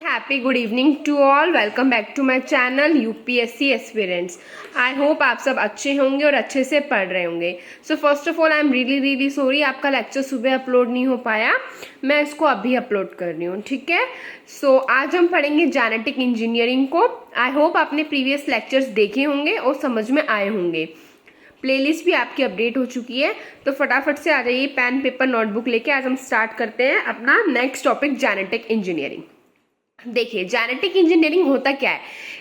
Happy good evening to all. Welcome back to my channel UPSC aspirants. I hope आप सब अच्छे होंगे और अच्छे से पढ़ रहे होंगे। So first of all I am really sorry आपका लेक्चर सुबह अपलोड नहीं हो पाया, मैं इसको अभी अपलोड कर रही हूँ, ठीक है। सो आज हम पढ़ेंगे जेनेटिक इंजीनियरिंग को। आई होप आपने प्रीवियस लेक्चर्स देखे होंगे और समझ में आए होंगे। प्लेलिस्ट भी आपकी अपडेट हो चुकी है, तो फटाफट से आ जाइए पेन पेपर नोटबुक लेके। आज हम स्टार्ट करते हैं अपना नेक्स्ट टॉपिक जेनेटिक इंजीनियरिंग। देखिए जेनेटिक इंजीनियरिंग होता क्या है।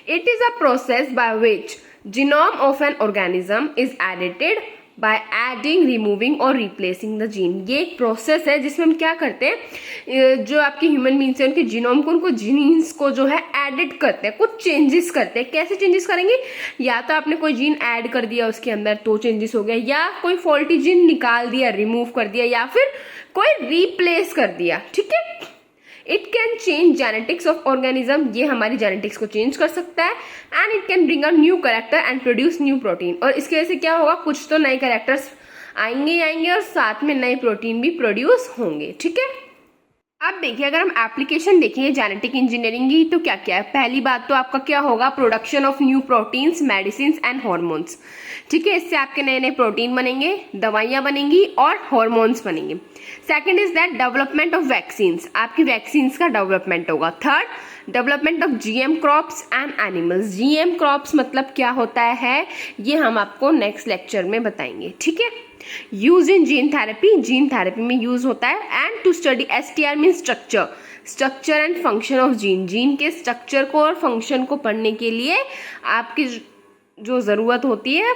It is a process by which genome of an organism is edited by adding, removing और रिप्लेसिंग द जीन। ये एक प्रोसेस है जिसमें हम क्या करते हैं, जो आपके ह्यूमन बींग्स है उनके जीनोम को, उनको जीन्स को जो है एडिट करते हैं, कुछ चेंजेस करते हैं। कैसे चेंजेस करेंगे? या तो आपने कोई जीन ऐड कर दिया उसके अंदर तो चेंजेस हो गया, या कोई फॉल्टी जीन निकाल दिया, रिमूव कर दिया, या फिर कोई रिप्लेस कर दिया, ठीक है। It can change genetics of organism, ये हमारी जेनेटिक्स को चेंज कर सकता है। And it can bring a new character and produce new protein. और इसकी वजह से क्या होगा, कुछ तो नए कैरेक्टर्स आएंगे और साथ में नए प्रोटीन भी प्रोड्यूस होंगे, ठीक है। अब देखिए अगर हम एप्लीकेशन देखें जेनेटिक इंजीनियरिंग की तो क्या क्या है। पहली बात तो आपका क्या होगा, production of new proteins, medicine and hormones, ठीक है। इससे आपके नए नए प्रोटीन बनेंगे, दवाइयां बनेंगी और हॉर्मोन्स बनेंगे। Second is that development of vaccines, आपकी वैक्सीन्स का डेवलपमेंट होगा। Third development of GM crops and animals. GM crops मतलब क्या होता है ये हम आपको नेक्स्ट लेक्चर में बताएंगे, ठीक है। Use in gene therapy, gene therapy में यूज होता है। And to study STR mean structure, structure and function of gene, gene के स्ट्रक्चर को और फंक्शन को पढ़ने के लिए आपकी जो जरूरत होती है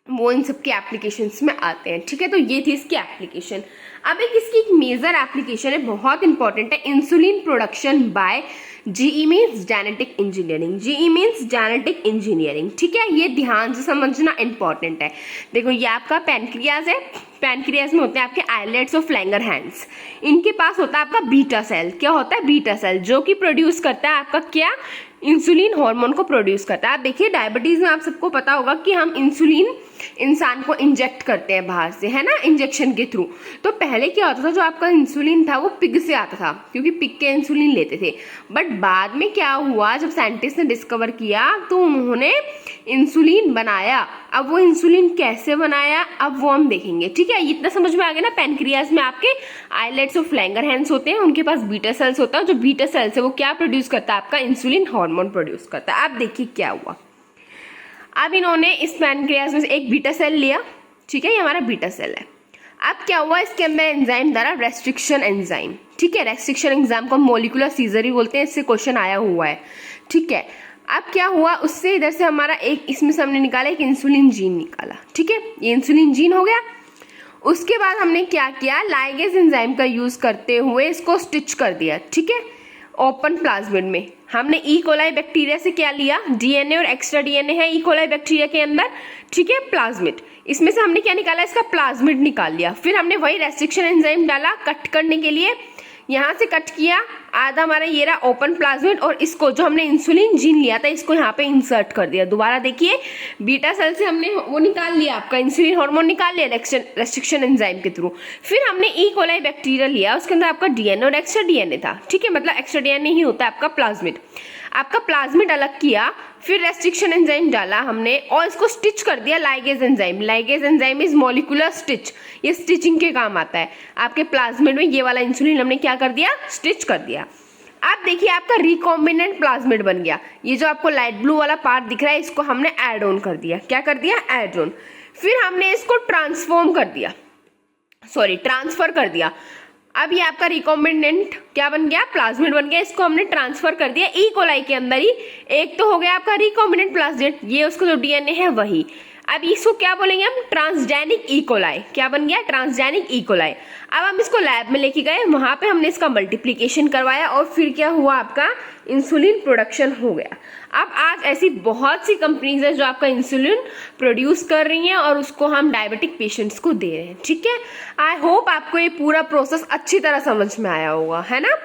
वो इन सब के एप्लीकेशंस में आते हैं, ठीक है। तो ये थी इसकी एप्लीकेशन। अब इसकी एक मेजर एप्लीकेशन है, बहुत इंपॉर्टेंट है, insulin production by GE means genetic engineering. GE means genetic engineering, ठीक है। ये ध्यान से समझना इंपॉर्टेंट है। देखो ये आपका पैनक्रियाज है, पैनक्रियाज में होते हैं आपके आइलेट्स ऑफ लैंगरहैंस। इनके पास होता है आपका बीटा सेल। क्या होता है? बीटा सेल, जो कि प्रोड्यूस करता है आपका क्या, इंसुलिन हार्मोन को प्रोड्यूस करता है। आप देखिए डायबिटीज में आप सबको पता होगा कि हम इंसुलिन इंसान को इंजेक्ट करते हैं बाहर से, है ना, इंजेक्शन के थ्रू। तो पहले क्या होता था, जो आपका इंसुलिन था वो पिग से आता था, क्योंकि पिग के इंसुलिन लेते थे। बट बाद में क्या हुआ, जब साइंटिस्ट ने डिस्कवर किया तो उन्होंने इंसुलिन बनाया। अब वो इंसुलिन कैसे बनाया अब वो हम देखेंगे, ठीक है। इतना समझ में आ गया ना। पैनक्रियाज में आपके आइलेट्स ऑफ लैंगरहैंस होते हैं, उनके पास बीटा सेल्स होता है। जो बीटा सेल्स है वो क्या प्रोड्यूस करता है, आपका इंसुलिन हार्मोन प्रोड्यूस करता है। आप देखिए क्या हुआ। अब इन्होंने इस पैनक्रियाज में एक बीटा सेल लिया, ठीक है, ये हमारा बीटा सेल है। अब क्या हुआ, इसके अंदर एंजाइम डाला, रेस्ट्रिक्शन एंजाइम, ठीक है। रेस्ट्रिक्शन एंजाइम को मोलिकुलर सीजर ही बोलते हैं, इससे क्वेश्चन आया हुआ है, ठीक है। अब क्या हुआ, उससे इधर से हमारा एक, इसमें से हमने निकाला एक इंसुलिन जीन निकाला, ठीक है। ये इंसुलिन जीन हो गया। उसके बाद हमने क्या किया, लाइगेज एंजाइम का यूज करते हुए इसको स्टिच कर दिया, ठीक है, ओपन प्लाज्मिड में। हमने ई कोलाई बैक्टीरिया से क्या लिया, डीएनए और एक्स्ट्रा डीएनए है ई कोलाई बैक्टीरिया के अंदर, ठीक है, प्लाज्मिड। इसमें से हमने क्या निकाला, इसका प्लाज्मिड निकाल लिया। फिर हमने वही रेस्ट्रिक्शन एंजाइम डाला कट करने के लिए, यहाँ से कट किया, आधा हमारा ये रहा ओपन प्लाज्मिड, और इसको जो हमने इंसुलिन जीन लिया था इसको यहाँ पे इंसर्ट कर दिया। दोबारा देखिए, बीटा सेल से हमने वो निकाल लिया, आपका इंसुलिन हार्मोन निकाल लिया रेस्ट्रिक्शन एंजाइम के थ्रू। फिर हमने ई कोलाई बैक्टीरिया लिया, उसके अंदर आपका डीएनए और एक्स्ट्रा डीएनए था, ठीक है, मतलब एक्स्ट्रा डीएनए ही होता है आपका प्लाज्मिड। आपका प्लाज्मिड अलग किया, फिर रेस्ट्रिक्शन एंजाइम डाला हमने और इसको स्टिच कर दिया ligase enzyme. Ligase enzyme is molecular stitch, ये स्टिचिंग के काम आता है। आपके प्लाज्मिड में ये वाला इंसुलिन हमने क्या कर दिया, स्टिच कर दिया। अब देखिए आपका रिकॉम्बिनेंट प्लाज्मिड बन गया। ये जो आपको लाइट ब्लू वाला पार्ट दिख रहा है इसको हमने ऐड ऑन कर दिया। क्या कर दिया, ऐड ऑन। फिर हमने इसको ट्रांसफॉर्म कर दिया, सॉरी ट्रांसफर कर दिया। अब ये आपका रिकॉम्बिनेंट क्या बन गया, प्लाज्मिड बन गया। इसको हमने ट्रांसफर कर दिया ई कोलाई के अंदर ही। एक तो हो गया आपका रिकॉम्बिनेंट प्लाज्मिड, ये उसका जो डीएनए है वही। अब इसको क्या बोलेंगे हम, ट्रांसजेनिक ई कोलाई। क्या बन गया, ट्रांसजेनिक ई कोलाई। अब हम इसको लैब में लेके गए, वहां पे हमने इसका मल्टीप्लिकेशन करवाया और फिर क्या हुआ, आपका इंसुलिन प्रोडक्शन हो गया। अब आज ऐसी बहुत सी कंपनीज है जो आपका इंसुलिन प्रोड्यूस कर रही हैं और उसको हम डायबिटिक पेशेंट्स को दे रहे हैं, ठीक है। आई होप आपको ये पूरा प्रोसेस अच्छी तरह समझ में आया होगा, है ना।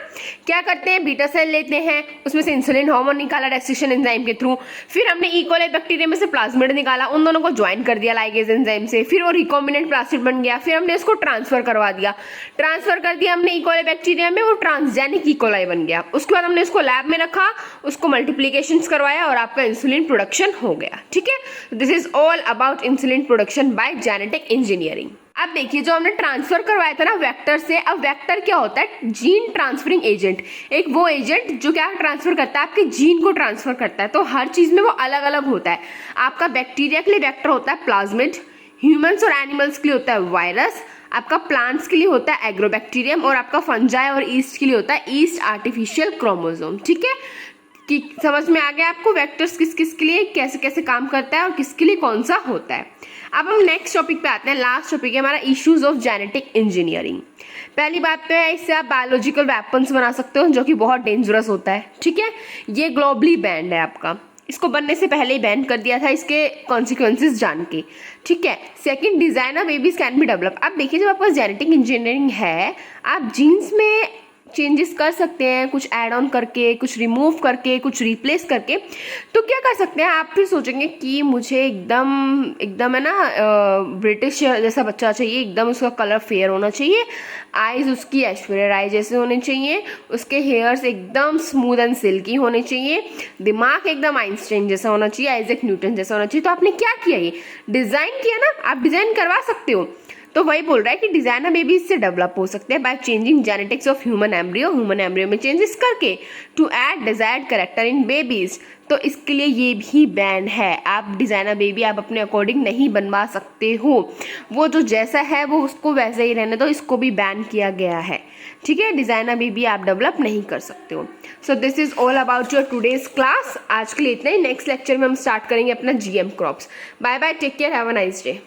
क्या करते हैं, बीटा सेल लेते हैं, उसमें से इंसुलिन हार्मोन निकाला रेस्ट्रिक्शन एंजाइम के थ्रू। फिर हमने ई कोलाई बैक्टीरिया में से प्लाज्मिड निकाला, उन दोनों को ज्वाइन कर दिया लाइगेज एंजाइम से। फिर वो रिकॉम्बिनेंट प्लाज्मिड बन गया। फिर हमने इसको ट्रांसफर करवा दिया। ट्रांसफर कर दिया हमने इकोलाई बैक्टीरिया में, वो ट्रांसजेनिक इकोलाई बन गया। उसके बाद हमने उसको लैब में रखा, उसको मल्टीप्लीकेशन करवाया और आपका इंसुलिन प्रोडक्शन हो गया। ठीक है, this is all about insulin production by genetic engineering. अब देखिए, जो हमने ट्रांसफर करवाया था ना वेक्टर से, अब वेक्टर क्या होता है? जीन ट्रांसफरिंग एजेंट, एक वो एजेंट जो क्या ट्रांसफर करता है, आपके जीन को ट्रांसफर करता है। तो हर चीज में वो अलग अलग होता है। आपका बैक्टीरिया के लिए वेक्टर होता है प्लाज्मिड, ह्यूमंस और एनिमल्स के लिए होता है वायरस, आपका प्लांट्स के लिए होता है एग्रोबैक्टीरियम, और आपका फंजाई और ईस्ट के लिए होता है ईस्ट आर्टिफिशियल क्रोमोसोम। ठीक है, कि समझ में आ गया आपको वेक्टर्स किस किस के लिए कैसे कैसे काम करता है और किसके लिए कौन सा होता है। अब हम नेक्स्ट टॉपिक पे आते हैं। लास्ट टॉपिक है हमारा इश्यूज ऑफ जेनेटिक इंजीनियरिंग। पहली बात तो है, इससे आप बायोलॉजिकल वेपन्स बना सकते हो जो कि बहुत डेंजरस होता है। ठीक है, ये ग्लोबली बैंड है आपका, इसको बनने से पहले ही बैन कर दिया था इसके कॉन्सिक्वेंसेस जान के। ठीक है, second, designer babies can be develop. अब देखिए, जब आपका जेनेटिक इंजीनियरिंग है, आप जीन्स में चेंजेस कर सकते हैं, कुछ ऐड ऑन करके, कुछ रिमूव करके, कुछ रिप्लेस करके। तो क्या कर सकते हैं आप? फिर सोचेंगे कि मुझे एकदम है ना ब्रिटिश जैसा बच्चा चाहिए, एकदम उसका कलर फेयर होना चाहिए, आईज उसकी ऐश्वर्या राय जैसे होने चाहिए, उसके हेयर्स एकदम स्मूथ एंड सिल्की होने चाहिए, दिमाग एकदम आइंस्टाइन जैसा होना चाहिए, आइजैक न्यूटन जैसा होना चाहिए। तो आपने क्या किया? ये डिजाइन किया ना, आप डिजाइन करवा सकते हो। तो वही बोल रहा है कि डिजाइनर बेबीज से डेवलप हो सकते हैं by changing genetics of human embryo में चेंजेस करके to add desired character in babies. तो इसके लिए ये भी बैन है। आप डिजाइनर बेबी आप अपने अकॉर्डिंग नहीं बनवा सकते हो, वो जो जैसा है वो उसको वैसे ही रहने दो, इसको भी बैन किया गया है। ठीक है, डिजाइनर बेबी आप डेवलप नहीं कर सकते हो। So this is all about your today's class. आज के लिए इतना ही। नेक्स्ट लेक्चर में हम स्टार्ट करेंगे अपना GM crops. Bye bye, take care, have a nice day.